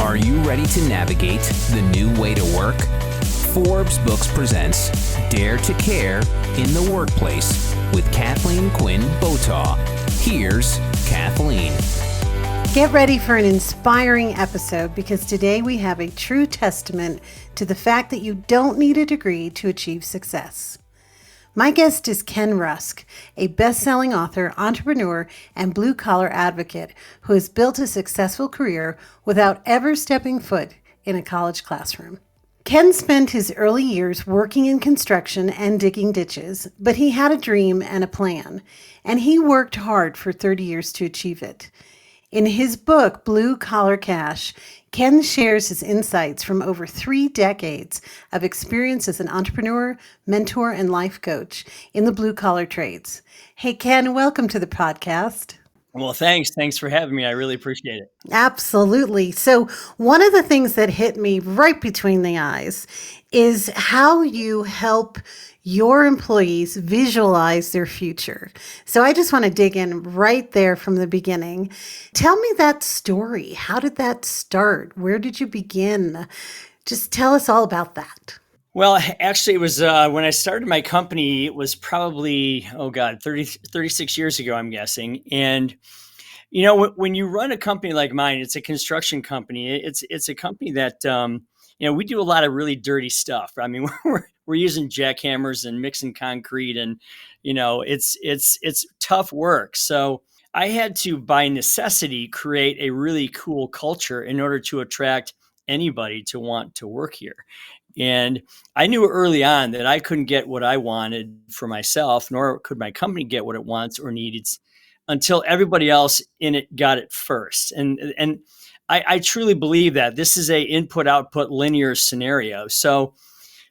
Are you ready to navigate the new way to work? Forbes Books presents Dare to Care in the Workplace with Kathleen Quinn Botaw. Here's Kathleen. Get ready for an inspiring episode because today we have a true testament to the fact that you don't need a degree to achieve success. My guest is Ken Rusk, a best-selling author, entrepreneur, and blue-collar advocate who has built a successful career without ever stepping foot in a college classroom. Ken spent his early years working in construction and digging ditches, but he had a dream and a plan, and he worked hard for 30 years to achieve it. In his book, Blue Collar Cash, Ken shares his insights from over 3 decades of experience as an entrepreneur, mentor, and life coach in the blue-collar trades. Hey, Ken, welcome to the podcast. Well, thanks. Thanks for having me. I really appreciate it. Absolutely. So one of the things that hit me right between the eyes is how you help your employees visualize their future. So I just want to dig in right there from the beginning. Tell me that story. How did that start? Where did you begin? Just tell us all about that. Well, actually, it was when I started my company, it was probably, 36 years ago, I'm guessing. And, you know, when you run a company like mine, it's a construction company. It's a company that, we do a lot of really dirty stuff. I mean, we're using jackhammers and mixing concrete and, it's tough work. So I had to, by necessity, create a really cool culture in order to attract anybody to want to work here. And I knew early on that I couldn't get what I wanted for myself, nor could my company get what it wants or needs until everybody else in it got it first. And I truly believe that this is a input-output linear scenario. So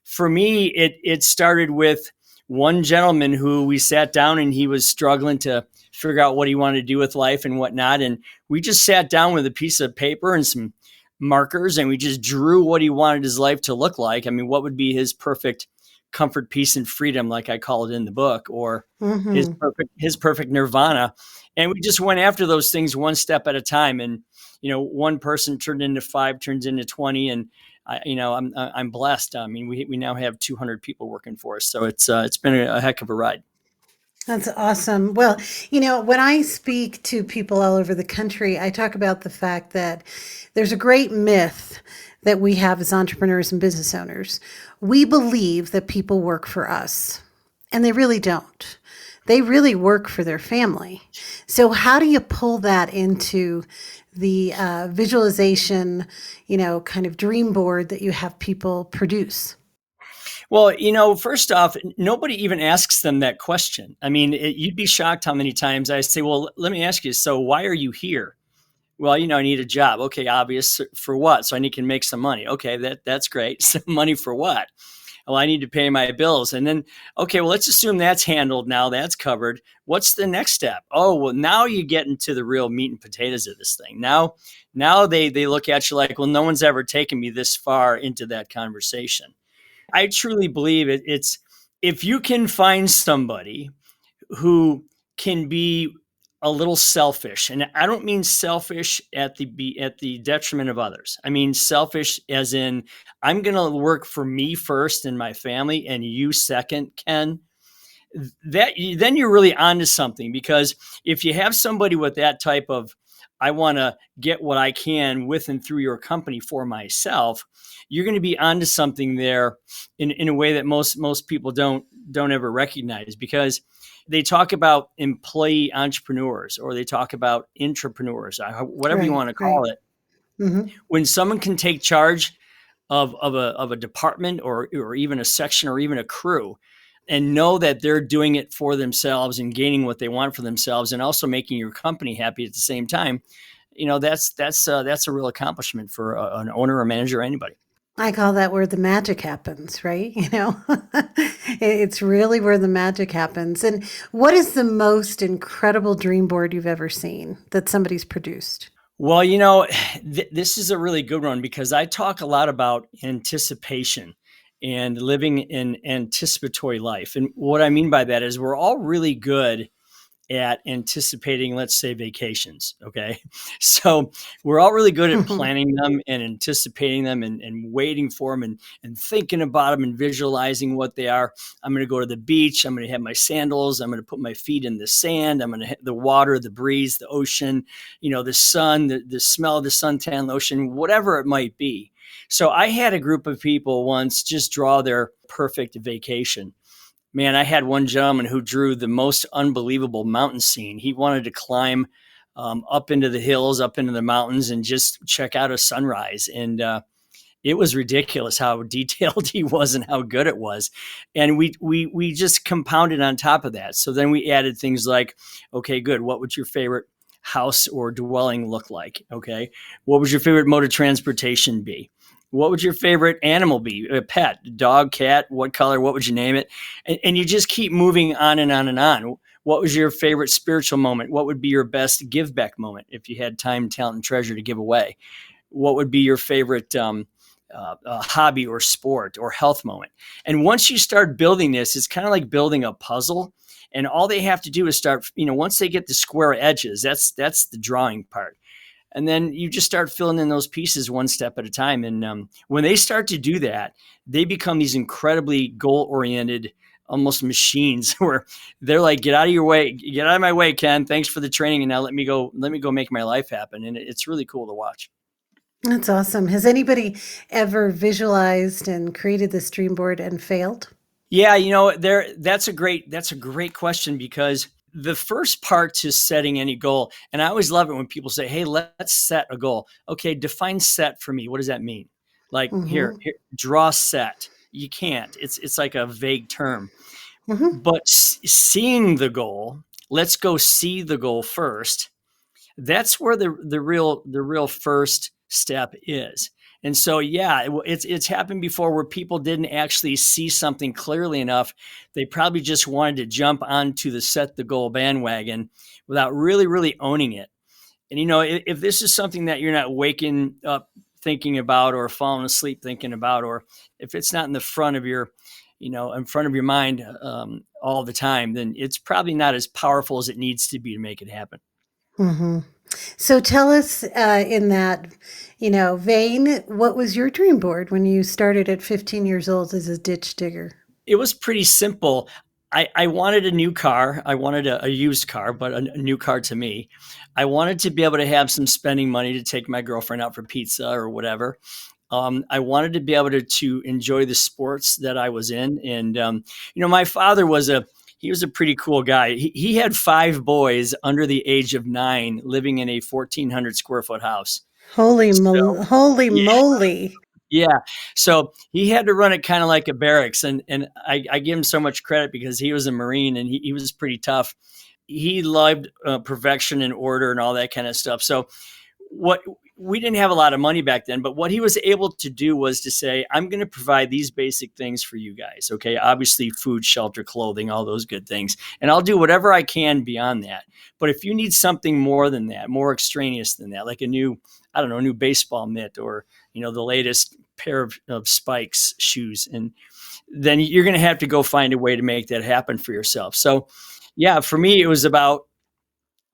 for me, it started with one gentleman who we sat down and he was struggling to figure out what he wanted to do with life and whatnot. And we just sat down with a piece of paper and some markers and we just drew what he wanted his life to look like. I mean, what would be his perfect comfort, peace, and freedom, like I call it in the book, or his perfect nirvana. And we just went after those things one step at a time. And, one person turned into 5, turns into 20. And I'm blessed. I mean, we now have 200 people working for us. So it's been a heck of a ride. That's awesome. Well, when I speak to people all over the country, I talk about the fact that there's a great myth that we have as entrepreneurs and business owners. We believe that people work for us, and they really don't. They really work for their family. So how do you pull that into the visualization, kind of dream board that you have people produce? Well, first off, nobody even asks them that question. I mean, you'd be shocked how many times I say, well, let me ask you, so why are you here? Well, I need a job. Okay, obvious. For what? So I can make some money. Okay, that's great. So money for what? Well, I need to pay my bills. And then, okay, well, let's assume that's handled now. That's covered. What's the next step? Oh, well, now you get into the real meat and potatoes of this thing. Now they look at you like, well, no one's ever taken me this far into that conversation. I truly believe it's if you can find somebody who can be a little selfish, and I don't mean selfish at the detriment of others. I mean selfish as in I'm going to work for me first and my family, and you second, Ken. Then you're really onto something, because if you have somebody with that type of I want to get what I can with and through your company for myself, you're going to be onto something there in a way that most people don't ever recognize, because they talk about employee entrepreneurs or they talk about intrapreneurs, whatever you want to call it. Mm-hmm. When someone can take charge of a department or even a section or even a crew and know that they're doing it for themselves and gaining what they want for themselves and also making your company happy at the same time, that's a real accomplishment for an owner or manager or anybody. I call that where the magic happens, right? It's really where the magic happens. And what is the most incredible dream board you've ever seen that somebody's produced? Well, this is a really good one, because I talk a lot about anticipation and living in anticipatory life. And what I mean by that is we're all really good at anticipating, let's say, vacations. Okay. So we're all really good at planning them and anticipating them and waiting for them and thinking about them and visualizing what they are. I'm going to go to the beach. I'm going to have my sandals. I'm going to put my feet in the sand. I'm going to hit the water, the breeze, the ocean, the sun, the smell of the suntan lotion, whatever it might be. So I had a group of people once just draw their perfect vacation. Man, I had one gentleman who drew the most unbelievable mountain scene. He wanted to climb up into the hills, up into the mountains, and just check out a sunrise. And it was ridiculous how detailed he was and how good it was. And we just compounded on top of that. So then we added things like, okay, good. What would your favorite house or dwelling look like? Okay. What would your favorite mode of transportation be? What would your favorite animal be? A pet, dog, cat, what color? What would you name it? And you just keep moving on and on and on. What was your favorite spiritual moment? What would be your best give back moment if you had time, talent, and treasure to give away? What would be your favorite hobby or sport or health moment? And once you start building this, it's kind of like building a puzzle. And all they have to do is start, once they get the square edges, that's the drawing part. And then you just start filling in those pieces one step at a time. And when they start to do that, they become these incredibly goal-oriented, almost machines where they're like, get out of my way, Ken. Thanks for the training. And now let me go make my life happen. And it's really cool to watch. That's awesome. Has anybody ever visualized and created this dream board and failed? Yeah, that's a great question, because the first part to setting any goal, and I always love it when people say, hey, let's set a goal. Okay, define set for me. What does that mean? Like here, draw set. You can't. It's like a vague term. But seeing the goal, let's go see the goal first. That's where the real first step is. And so, yeah, it's happened before where people didn't actually see something clearly enough. They probably just wanted to jump onto the set the goal bandwagon without really, really owning it. And, if this is something that you're not waking up thinking about or falling asleep thinking about, or if it's not in the front of your, mind all the time, then it's probably not as powerful as it needs to be to make it happen. So tell us in that, vein, what was your dream board when you started at 15 years old as a ditch digger? It was pretty simple. I wanted a new car. I wanted a used car, but a new car to me. I wanted to be able to have some spending money to take my girlfriend out for pizza or whatever. I wanted to be able to enjoy the sports that I was in. And, my father was a pretty cool guy. He had 5 boys under the age of 9 living in a 1,400 square foot house. Holy moly. Yeah. So he had to run it kind of like a barracks. And I give him so much credit because he was a Marine and he was pretty tough. He loved perfection and order and all that kind of stuff. So we didn't have a lot of money back then, but what he was able to do was to say, I'm going to provide these basic things for you guys. Okay. Obviously food, shelter, clothing, all those good things. And I'll do whatever I can beyond that. But if you need something more than that, more extraneous than that, like a new baseball mitt or, the latest pair of spikes shoes, and then you're going to have to go find a way to make that happen for yourself. So yeah, for me, it was about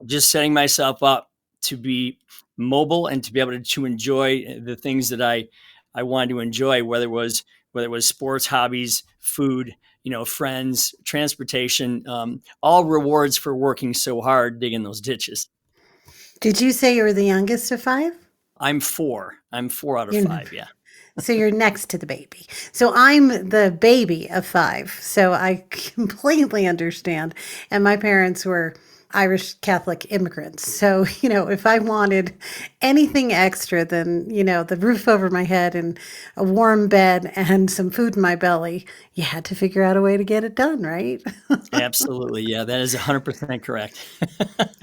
just setting myself up to be mobile and to be able to enjoy the things that I wanted to enjoy, whether it was sports, hobbies, food, friends, transportation, all rewards for working so hard digging those ditches. Did you say you were the youngest of 5? I'm 4. I'm 4 out of 5. Yeah. So you're next to the baby. So I'm the baby of 5. So I completely understand. And my parents were Irish Catholic immigrants. So, if I wanted anything extra than, the roof over my head and a warm bed and some food in my belly, you had to figure out a way to get it done, right? Absolutely. Yeah, that is 100% correct.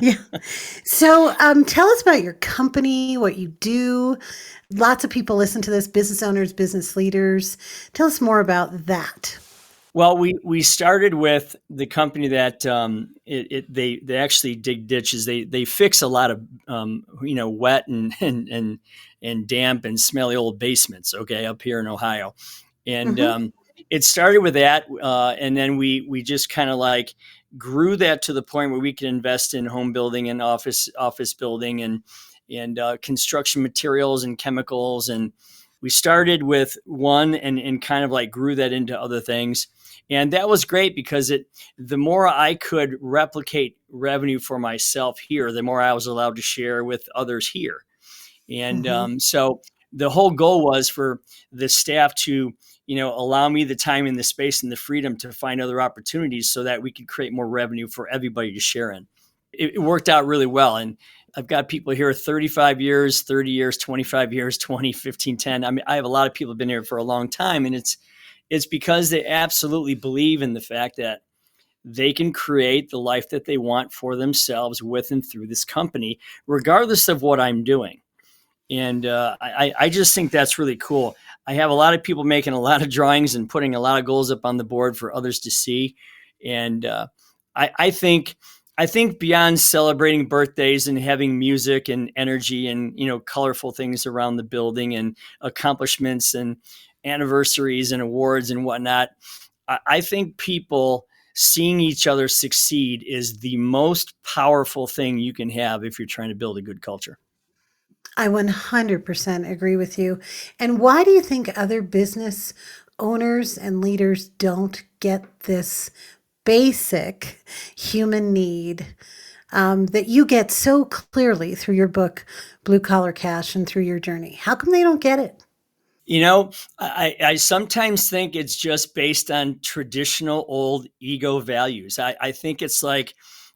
Yeah. So tell us about your company, what you do. Lots of people listen to this, business owners, business leaders. Tell us more about that. Well, we started with the company that they actually dig ditches. They fix a lot of wet and damp and smelly old basements. Okay, up here in Ohio, and it started with that, and then we just kind of like grew that to the point where we could invest in home building and office building and construction materials and chemicals. And we started with one and kind of like grew that into other things. And that was great because the more I could replicate revenue for myself here, the more I was allowed to share with others here. And so the whole goal was for the staff to, allow me the time and the space and the freedom to find other opportunities so that we could create more revenue for everybody to share in. It worked out really well. And I've got people here 35 years, 30 years, 25 years, 20, 15, 10. I mean, I have a lot of people who've been here for a long time, and it's because they absolutely believe in the fact that they can create the life that they want for themselves with and through this company, regardless of what I'm doing. And I just think that's really cool. I have a lot of people making a lot of drawings and putting a lot of goals up on the board for others to see. And I think beyond celebrating birthdays and having music and energy and, colorful things around the building and accomplishments and anniversaries and awards and whatnot, I think people seeing each other succeed is the most powerful thing you can have if you're trying to build a good culture. I 100% agree with you. And why do you think other business owners and leaders don't get this basic human need that you get so clearly through your book, Blue Collar Cash, and through your journey? How come they don't get it? I sometimes think it's just based on traditional old ego values. I think it's like,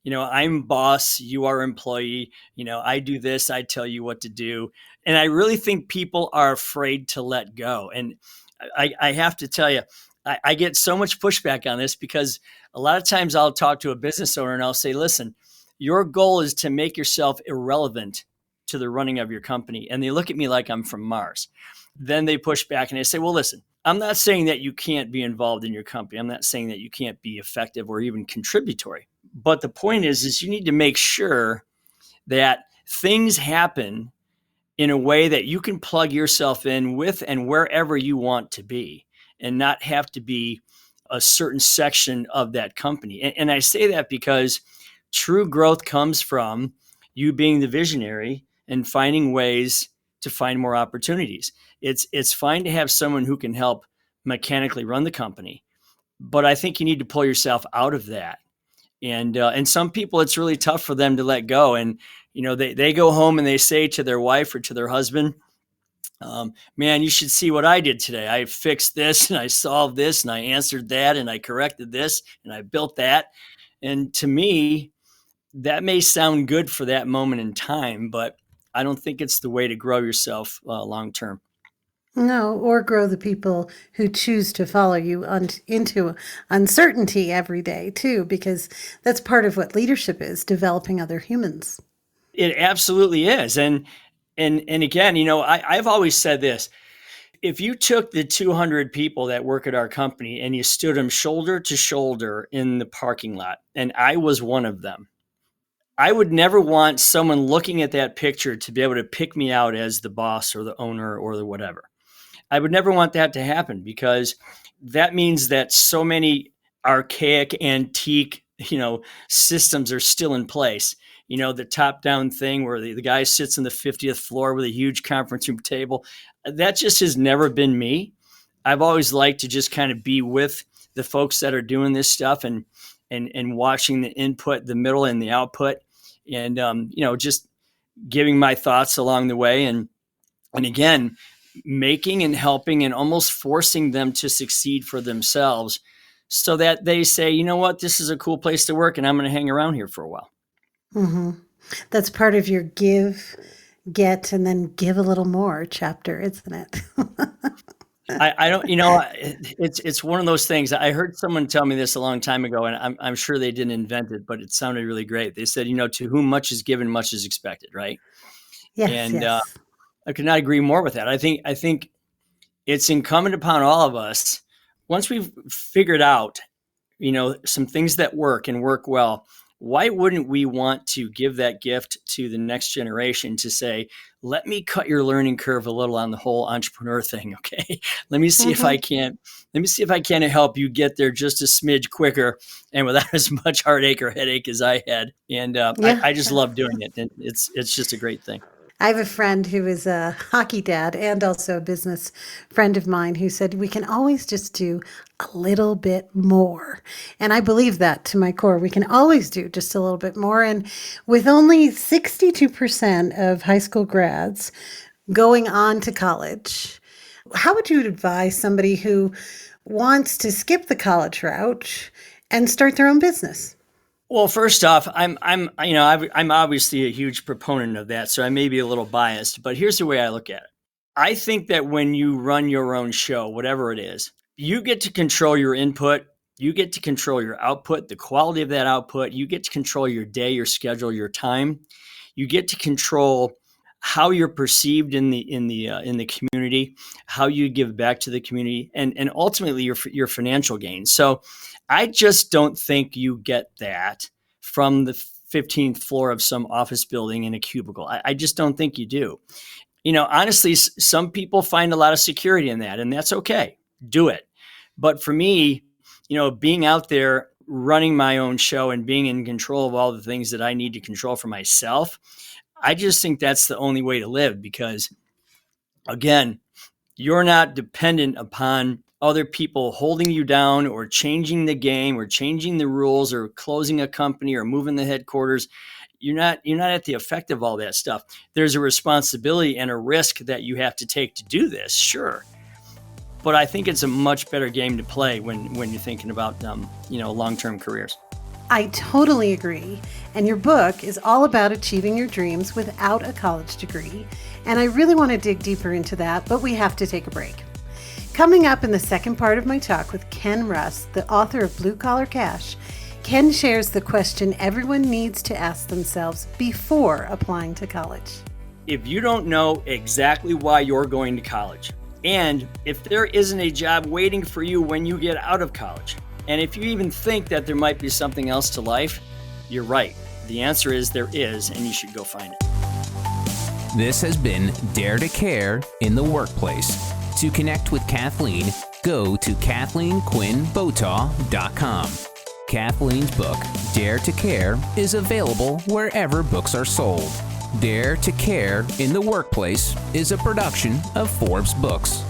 I'm boss, you are employee, I do this, I tell you what to do. And I really think people are afraid to let go. And I have to tell you, I get so much pushback on this because a lot of times I'll talk to a business owner and I'll say, listen, your goal is to make yourself irrelevant to the running of your company. And they look at me like I'm from Mars. Then they push back and they say, well, listen, I'm not saying that you can't be involved in your company. I'm not saying that you can't be effective or even contributory. But the point is you need to make sure that things happen in a way that you can plug yourself in with and wherever you want to be and not have to be a certain section of that company. And I say that because true growth comes from you being the visionary and finding ways to find more opportunities. It's fine to have someone who can help mechanically run the company, but I think you need to pull yourself out of that. And some people, it's really tough for them to let go. And, they go home and they say to their wife or to their husband, man, you should see what I did today. I fixed this and I solved this and I answered that and I corrected this and I built that. And to me, that may sound good for that moment in time, but I don't think it's the way to grow yourself long term. No, or grow the people who choose to follow you into uncertainty every day, too, because that's part of what leadership is, developing other humans. It absolutely is. And again, I've always said this. If you took the 200 people that work at our company and you stood them shoulder to shoulder in the parking lot, and I was one of them, I would never want someone looking at that picture to be able to pick me out as the boss or the owner or the whatever. I would never want that to happen because that means that so many archaic, antique, systems are still in place. The top-down thing where the guy sits on the 50th floor with a huge conference room table. That just has never been me. I've always liked to just kind of be with the folks that are doing this stuff and watching the input, the middle, and the output, and just giving my thoughts along the way, and again, making and helping and almost forcing them to succeed for themselves, so that they say, you know what, this is a cool place to work, and I'm going to hang around here for a while. Mm-hmm. That's part of your give, get, and then give a little more chapter, isn't it? I don't, it's one of those things. I heard someone tell me this a long time ago, and I'm sure they didn't invent it, but it sounded really great. They said, to whom much is given, much is expected, right? Yes, and yes. I could not agree more with that. I think it's incumbent upon all of us, once we've figured out, some things that work and work well, why wouldn't we want to give that gift to the next generation to say, let me cut your learning curve a little on the whole entrepreneur thing. Okay. Let me see if I can't help you get there just a smidge quicker and without as much heartache or headache as I had. And I just love doing it. And it's just a great thing. I have a friend who is a hockey dad and also a business friend of mine who said we can always just do a little bit more. And I believe that to my core. We can always do just a little bit more. And with only 62% of high school grads going on to college, how would you advise somebody who wants to skip the college route and start their own business? Well, first off, I'm obviously a huge proponent of that, so I may be a little biased, but here's the way I look at it. I think that when you run your own show, whatever it is, you get to control your input, you get to control your output, the quality of that output, you get to control your day, your schedule, your time. You get to control how you're perceived in the community, how you give back to the community, and ultimately your financial gain. So I just don't think you get that from the 15th floor of some office building in a cubicle. I just don't think you do. Honestly, some people find a lot of security in that, and that's okay. Do it. But for me, being out there running my own show and being in control of all the things that I need to control for myself, I just think that's the only way to live because, again, you're not dependent upon other people holding you down or changing the game or changing the rules or closing a company or moving the headquarters. You're not at the effect of all that stuff. There's a responsibility and a risk that you have to take to do this, sure. But I think it's a much better game to play when you're thinking about long-term careers. I totally agree. And your book is all about achieving your dreams without a college degree. And I really want to dig deeper into that, but we have to take a break. Coming up in the second part of my talk with Ken Rusk, the author of Blue Collar Cash, Ken shares the question everyone needs to ask themselves before applying to college. If you don't know exactly why you're going to college, and if there isn't a job waiting for you when you get out of college, and if you even think that there might be something else to life, you're right. The answer is there is, and you should go find it. This has been Dare to Care in the Workplace. To connect with Kathleen, go to KathleenQuinnBotaw.com. Kathleen's book, Dare to Care, is available wherever books are sold. Dare to Care in the Workplace is a production of Forbes Books.